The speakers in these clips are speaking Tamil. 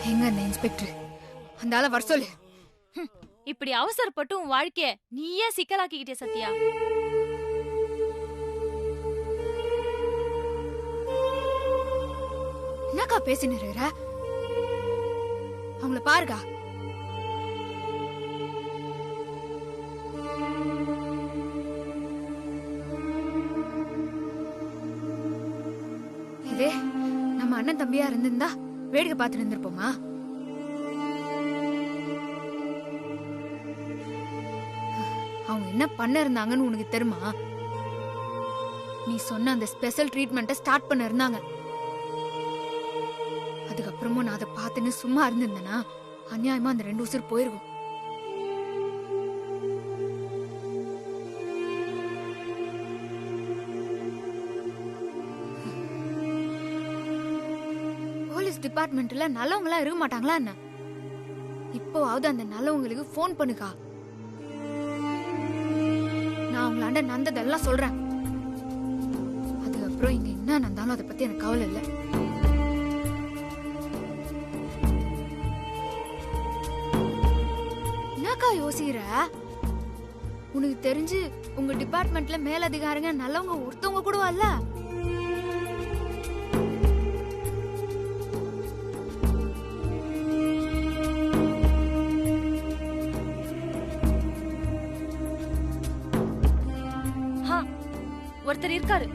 எங்க அந்த இன்ஸ்பெக்டர் அந்த ஆளை வர சொல்லு. இப்படி அவசரப்பட்டு உன் வாழ்க்கைய நீயே சிக்கலாக்கிக்கிட்டே சத்யா. என்னக்கா பேசினுற? அவங்கள பாருக்கா. இதே நம்ம அண்ணன் தம்பியா இருந்திருந்தா வேடிக்கை பார்த்துட்டு இருந்திருப்போமா? அவங்க என்ன பண்ண இருந்தாங்கன்னு உனக்கு தெரியுமா? நீ சொன்ன அந்த ஸ்பெஷல் ட்ரீட்மெண்ட்டை ஸ்டார்ட் பண்ண இருந்தாங்க. அதுக்கப்புறமும் நான் அதை பார்த்துன்னு சும்மா இருந்திருந்தேனா அநியாயமா அந்த 2 உசுர் போயிருக்கும். போலீஸ் டிபார்ட்மெண்ட்ல நல்லவங்களா இருக்க மாட்டாங்களா என்ன? இப்போவாவது அந்த நல்லவங்களுக்கு போன் பண்ணுக்கா. நான் அவங்களாண்ட நந்ததெல்லாம் சொல்றேன். அதுக்கப்புறம் இங்க என்ன நடந்தாலும் அதை பத்தி எனக்கு கவலை இல்லை. என்னக்கா யோசிக்கிற? உனக்கு தெரிஞ்சு உங்க டிபார்ட்மெண்ட்ல மேலதிகாரிங்க நல்லவங்க ஒருத்தவங்க கூட இல்ல. ஒருத்தர் இருக்காரு,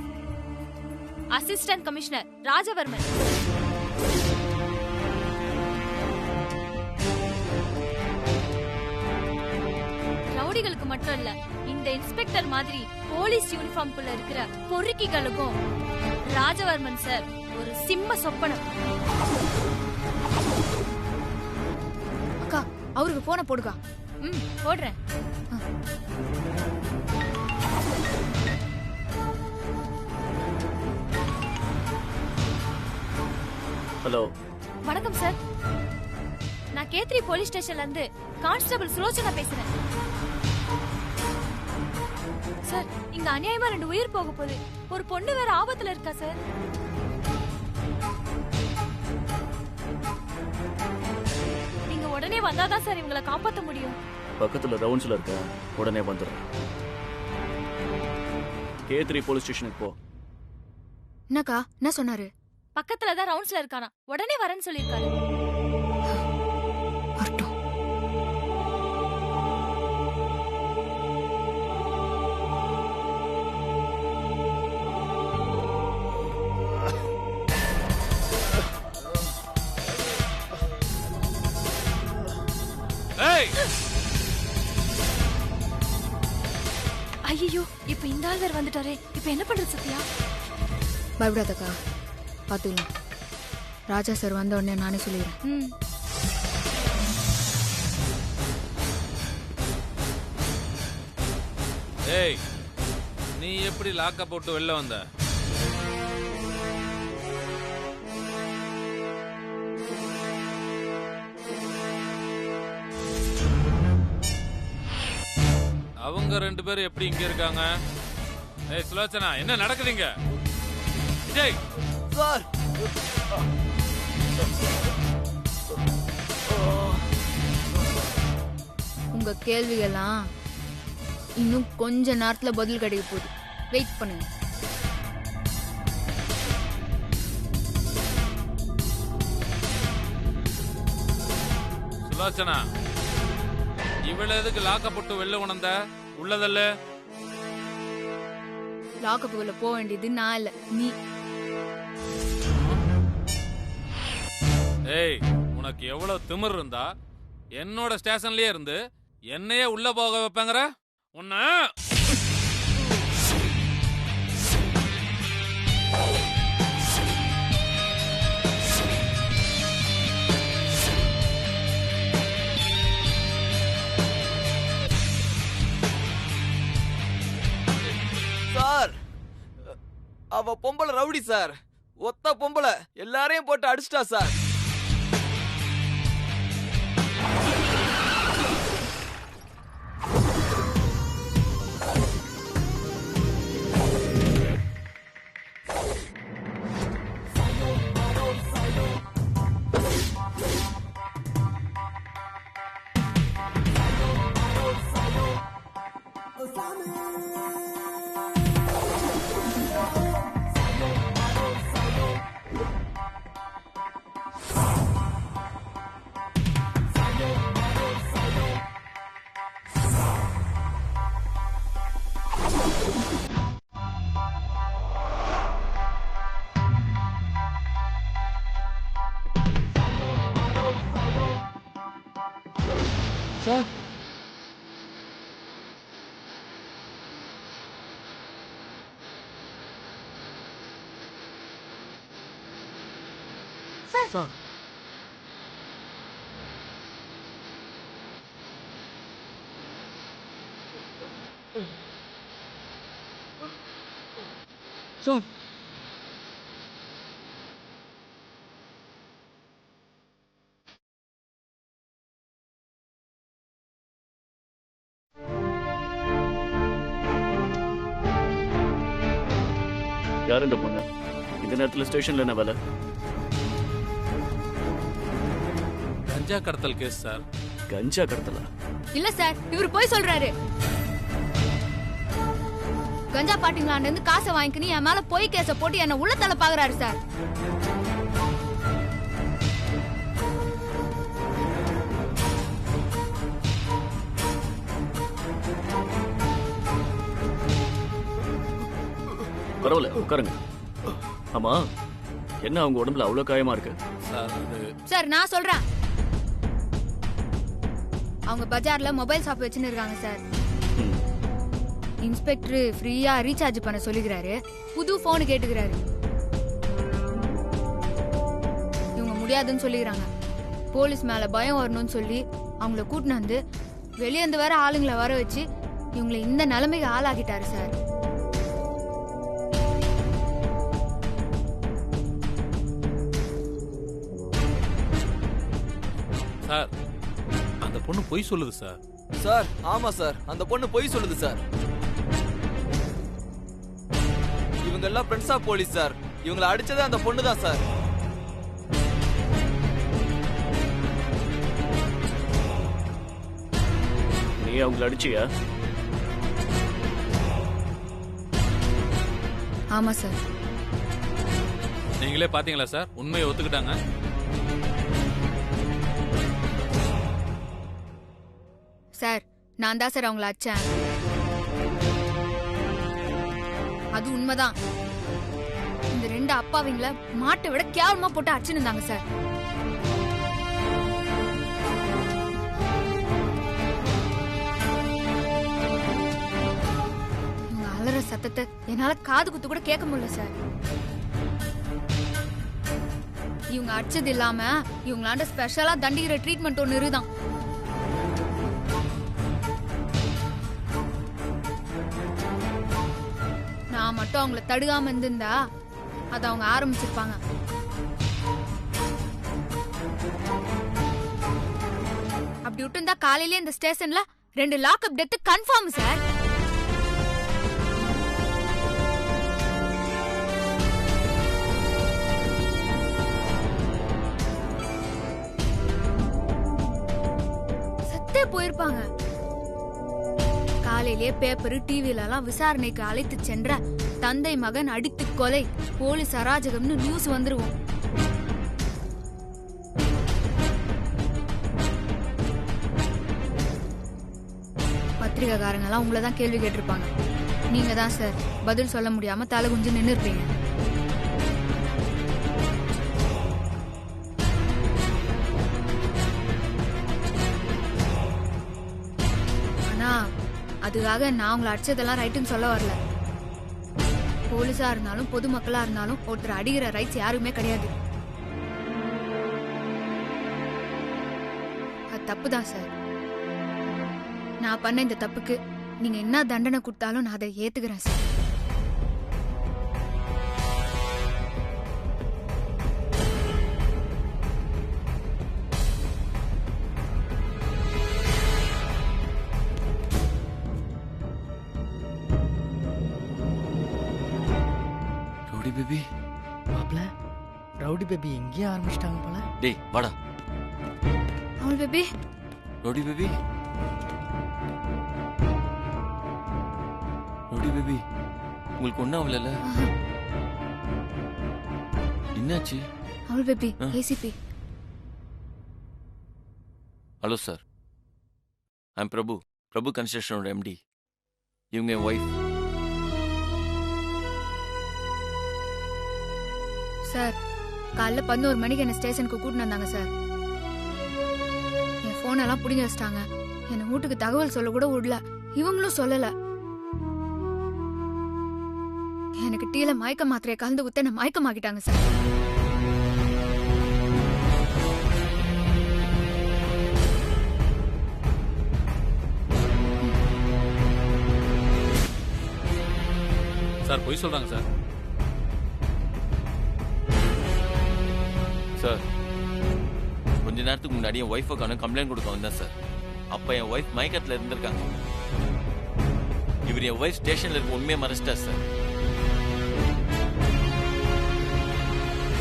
அசிஸ்டன்ட் கமிஷனர் ராஜவர்மன். ரவுடிகளுக்கு மட்டும் இல்ல, இந்த இன்ஸ்பெக்டர் மாதிரி போலீஸ் யூனிஃபார்ம்குள்ள இருக்கிற பொறுக்கிகளுக்கும் ராஜவர்மன் சார் ஒரு சிம்ம சொப்பனம். அக்கா, அவருக்கு போன போடுக்கா. போடுறேன். ஹலோ, வணக்கம் சார். நான் கேத்ரி போலீஸ் ஸ்டேஷன்ல இருந்து கான்ஸ்டபிள் சுலோச்சனா பேசுறேன். சார், இங்க அநியாயமா 2 உயிர் போக போகுது. ஒரு பொண்ணு வேற ஆபத்துல இருக்கா சார். நீங்க உடனே வந்தாதான் சார் இவங்களை காப்பாற்ற முடியும். பக்கத்துல ரவுண்ட்ஸ்ல இருக்க, உடனே வந்துடுறேன். கேத்ரி போலீஸ் ஸ்டேஷனுக்கு போ. என்னக்கா, என்ன சொன்னாரு? பக்கத்துல தான் ரவுண்ட்ஸ்ல இருக்கானா, உடனே வரேன்னு சொல்லிருக்காரு. ஐயோ, இப்ப இந்த ஆள் வேற வந்துட்டாரே. இப்ப என்ன பண்றது சத்யா? பயப்படாதக்கா, பாத்துக்கலாம். ராஜா சார் வந்த உடனே நானே சொல்லிடுறேன். ஏய், நீ எப்படி லாக்க போட்டு வெளில வந்த? அவங்க 2 பேரும் எப்படி இங்க இருக்காங்க? ஏய் சுலோச்சனா, என்ன நடக்குதுங்க? விஜய் சார், உங்க கேள்விகள்லாம் இன்னும் கொஞ்ச நேரத்துல பதில் கிடைக்க போகுது. வெயிட் பண்ணுங்க. சுலோச்சனா, இவள எதுக்கு லாக்க போட்டு வெளில உணர்ந்த? உள்ளதல்ல லாக்கப்புக்குள்ள போக வேண்டியது நான் இல்ல, நீ. ஏய், உனக்கு எவ்வளவு திமிர் இருந்தா என்னோட ஸ்டேஷன்லயே இருந்து என்னையே உள்ள போக வைப்பேங்கற? உன்ன சார், அவ பொம்பளை ரவுடி சார். ஒத்த பொம்பளை எல்லாரையும் போட்டு அடிச்சிட்டா சார். சார் சார் சார் யார் இந்த பொண்ணு? இந்த நேரத்துல ஸ்டேஷன்ல என்ன வேலை? கஞ்சா கடத்தல் கேஸ் சார். கஞ்சா கடத்தலா? இல்ல சார், இவர் போய் சொல்றாரு. கஞ்சா பாட்டிங்களாண்ட இருந்து காசை வாங்கிக்கின்னு என் மேல போய் கேஸ போட்டு என்ன உள்ள தள்ள பாக்குறாரு சார். பரவாயில்ல, உட்காருங்க. ஆமா, என்ன அவங்க உடம்புல அவ்வளவு காயமா இருக்கு? சார் அது சார் நான் சொல்றேன். அவங்க பஜார்ல மொபைல் ஷாப் வச்சுன்னு இருக்காங்க சார். ம். இன்ஸ்பெக்டர் ஃப்ரீயா ரீசார்ஜ் பண்ண சொல்லிக்கிறாரு. புது போன் கேட்டுக்கிறாரு. இவங்க முடியாதுன்னு சொல்லிக்கிறாங்க. போலீஸ் மேல பயம் வரணும்னு சொல்லி அவங்கள கூட்டின்னு வந்து வெளியே இருந்து வர ஆளுங்களை வர வச்சு இவங்களை இந்த நிலைமைக்கு ஆளாக்கிட்டாரு சார். சார் அந்த பொண்ணு பொய் சொல்லுது சார். சார் ஆமா சார், அந்த பொண்ணு பொய் சொல்லுது சார். இவங்க எல்லாம் ஃப்ரெண்ட்ஸ் ஆஃப் போலீஸ் சார். இவங்களை அடிச்சதே அந்த பொண்ணு தான் சார். நீ அவங்கள அடிச்சியா? ஆமா சார். நீங்களே பாத்தீங்களா சார்? உண்மையை ஒத்துக்கிட்டாங்க. சார் நான் தான் சார் அவங்கள அடிச்சேன். அது உண்மைதான். இந்த ரெண்டு அப்பாவிங்கள மாட்டை விட கேவலமா போட்டு அடிச்சுன்னு இருந்தாங்க சார். இவங்க அலற சத்தத்தை என்னால காது குத்து கூட கேட்க முடியல சார். இவங்க அடிச்சது இல்லாம இவங்களாண்ட ஸ்பெஷலா தண்டிக்கிற ட்ரீட்மெண்ட் ஒன்னு இருக்குதான். நான் மட்டும் அவங்கள தடுக்காம இருந்திருந்தா அதை அவங்க ஆரம்பிச்சிருப்பாங்க. அப்படி விட்டு இருந்தா காலையில இந்த ஸ்டேஷன்ல 2 லாக்அப் டெத் கன்ஃபார்ம் சார். செத்தே போயிருப்பாங்க. காலையிலே பேப்பர் டிவில எல்லாம் விசாரணைக்கு அழைத்து சென்ற தந்தை மகன் அடித்து கொலை, போலீஸ் அராஜகம்னு நியூஸ் வந்துருவோம். பத்திரிகைக்காரங்க எல்லாம் உங்களை தான் கேள்வி கேட்டிருப்பாங்க. நீங்க தான் சார் பதில் சொல்ல முடியாம தலை குஞ்சு நின்று இருப்பீங்க. ஆனா அதுக்காக நான் உங்களை அடிச்சதெல்லாம் ரைட்டுன்னு சொல்ல வரல. போலீஸா இருந்தாலும் பொதுமக்களா இருந்தாலும் ஒருத்தர் அடிக்கிற ரைட்ஸ் யாருமே கிடையாது. அது தப்புதான் சார். நான் பண்ண இந்த தப்புக்கு நீங்க என்ன தண்டனை கொடுத்தாலும் நான் அதை ஏத்துக்கிறேன் சார். ரவுடி பேபி மாப்ள, ரவுடி பேபி எங்கேயே ஆரம்பிச்சிட்டாங்க போல. டேய் வாடா. அவள் baby rowdy baby rowdy baby உங்களுக்கு ஒன்றும் ஆகல? என்னாச்சு? அவள் baby ACP. Hello sir, I'm Prabhu கன்ஸ்ட்ரக்ஷனோட எம்டி. இவங்க என் ஒய்ஃப். சார் காலைல 11 மணிக்கு என்ன ஸ்டேஷனுக்கு கூட்டிட்டு வந்தாங்க சார். என் போன் எல்லாம் புடிங்க வச்சிட்டாங்க. என்ன வீட்டுக்கு தகவல் சொல்ல கூட விடல. இவங்களும் சொல்லல. எனக்கு டீல மயக்க மாத்திரையை கலந்து ஊத்த என்ன மயக்கமாக்கிட்டாங்க சார். சார் பொய் சொல்றாங்க சார். சார் கொஞ்ச நேரத்துக்கு முன்னாடி என் ஒய்ஃபுக்கான கம்ப்ளைண்ட் கொடுக்க வந்தேன் சார். அப்ப என் ஒய்ஃப் மயக்கத்துல இருந்திருக்காங்க. இவர் என் ஒய்ஃப் ஸ்டேஷன்ல இருக்க உண்மையை மறைச்சிட்டார் சார்.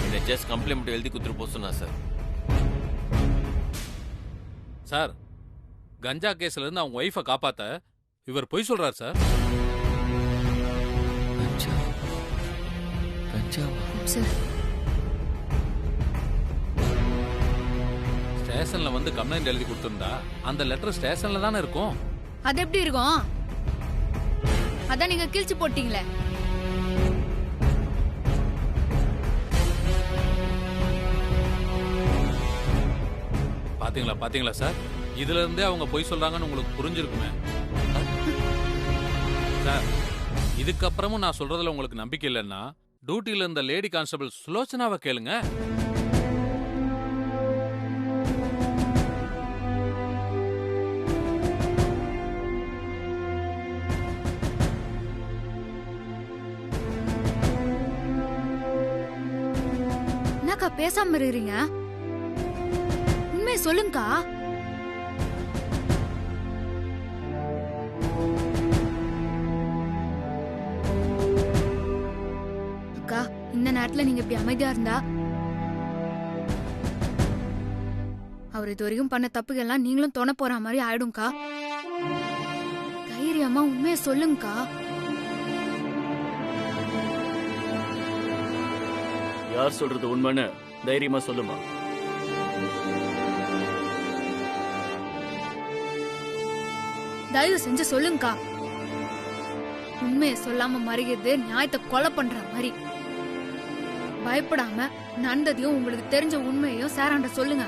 என்ன ஜஸ்ட் கம்ப்ளைண்ட் மட்டும் எழுதி கொடுத்துட்டு போக சொன்னா சார். சார் கஞ்சா கேஸ்ல இருந்து அவங்க ஒய்ஃபை காப்பாத்த இவர் பொய் சொல்றாரு சார். சார் ஸ்டேஷன்ல வந்து கம்ப்ளைண்ட் எழுதி கொடுத்திருந்தா அந்த லெட்டர் ஸ்டேஷன்ல தானே இருக்கும். அது எப்படி இருக்கும்? அதான் நீங்க கிழிச்சு போட்டீங்களே. பாத்தீங்களா சார், இதுல இருந்தே அவங்க பொய் சொல்றாங்கன்னு உங்களுக்கு புரிஞ்சிருக்குமே. சார் இதுக்கப்புறமும் நான் சொல்றதுல உங்களுக்கு நம்பிக்கை இல்லைன்னா டியூட்டில இருந்த லேடி கான்ஸ்டபிள் சுலோச்சனாவை கேளுங்க. என்னக்கா பேசாம இருக்கீங்க? உண்மையை சொல்லுங்கக்கா. அக்கா இந்த நேரத்துல நீங்க இப்படி அமைதியா இருந்தா அவர் இது வரைக்கும் பண்ண தப்புகள்லாம் நீங்களும் தொண போற மாதிரி ஆயிடும்க்கா. தைரியமா உண்மையை சொல்லுங்கக்கா. யார் சொல்றது உண்மைன்னு தைரியமா சொல்லுமா. தயவு செஞ்சு சொல்லுங்கக்கா. உண்மையை சொல்லாம மறைகிறது நியாயத்தை கொலை பண்ற மாதிரி. பயப்படாம நடந்ததையும் உங்களுக்கு தெரிஞ்ச உண்மையையும் சாராண்ட சொல்லுங்க.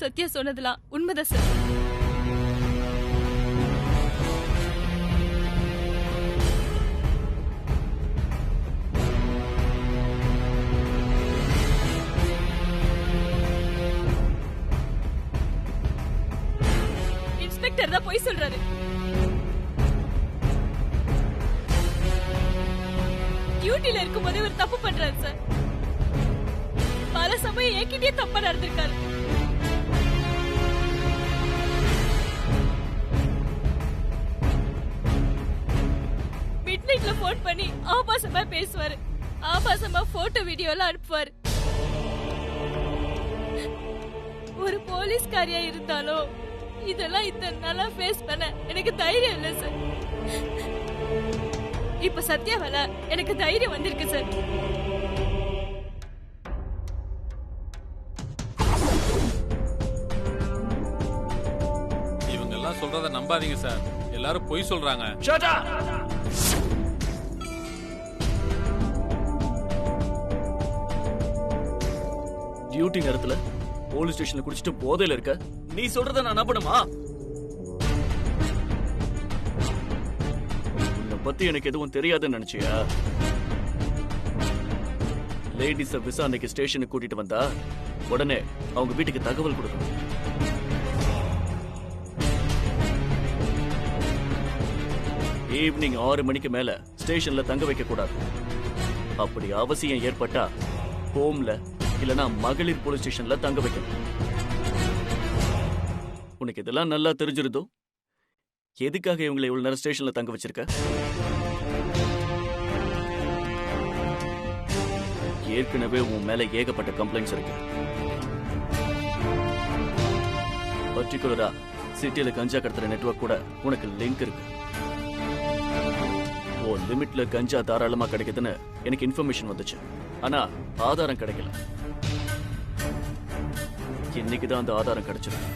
சத்யா சொன்னதெல்லாம் உண்மைதான் சார். இன்ஸ்பெக்டர் தான் பொய் சொல்றாரு. டியூட்டில இருக்கும்போது ஒரு தப்பு பண்றாரு சார். பல சமயம் என்கிட்டயே தப்பா நடந்திருக்காரு. மிட்நைட்ல போன் பண்ணி ஆபாசமா பேசுவாரு. ஆபாசமா போட்டோ வீடியோ எல்லாம் அனுப்புவாரு. ஒரு போலீஸ்காரியா இருந்தாலும் இதெல்லாம் இத்தனை நாளா ஃபேஸ் பண்ண எனக்கு தைரியம் இல்லை சார். இப்ப சத்யாவால எனக்கு தைரியம் வந்திருக்கு சார். இவங்க எல்லாம் சொல்றத நம்பாதீங்க சார். எல்லாரும் பொய் சொல்றாங்க. டியூட்டி நேரத்துல போலீஸ் ஸ்டேஷன்ல குடிச்சிட்டு போதையில இருக்க நீ சொல்றத நான் நம்பணுமா? உன்னை பத்தி எனக்கு எதுவும் தெரியாதுன்னு நினைச்சியா? லேடிஸ விசாரணைக்கு ஸ்டேஷனுக்கு கூட்டிட்டு வந்தா உடனே அவங்க வீட்டுக்கு தகவல் கொடுக்கணும். ஈவினிங் 6 மணிக்கு மேல ஸ்டேஷன்ல தங்க வைக்க கூடாது. அப்படி அவசியம் ஏற்பட்டா ஹோம்ல இல்லனா மகளிர் போலீஸ் ஸ்டேஷன்ல தங்க வைக்கணும். உனக்கு இதெல்லாம் நல்லா தெரிஞ்சிருந்தோ எதுக்காக இவங்களை இவ்வளவு நேரம் ஸ்டேஷன்ல தங்க வச்சிருக்க? ஏற்கனவே உன் மேல ஏகப்பட்ட கம்ப்ளைண்ட்ஸ் இருக்கு. பர்டிகுலரா சிட்டியில கஞ்சா கடத்துற நெட்வொர்க் கூட உனக்கு லிங்க் இருக்கு. ஓ லிமிட்ல கஞ்சா தாராளமா கிடைக்குதுன்னு எனக்கு இன்ஃபர்மேஷன் வந்துச்சு. ஆனா ஆதாரம் கிடைக்கல. இன்னைக்குதான் அந்த ஆதாரம் கிடைச்சிருக்கு.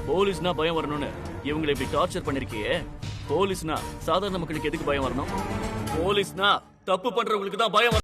போலீஸ்னா பயம் வரணும்னு இவங்களை இப்படி டார்ச்சர் பண்ணிருக்கியே. போலீஸ்னா சாதாரண மக்களுக்கு எதுக்கு பயம் வரணும்? போலீஸ்னா தப்பு பண்றவங்களுக்கு தான் பயம்.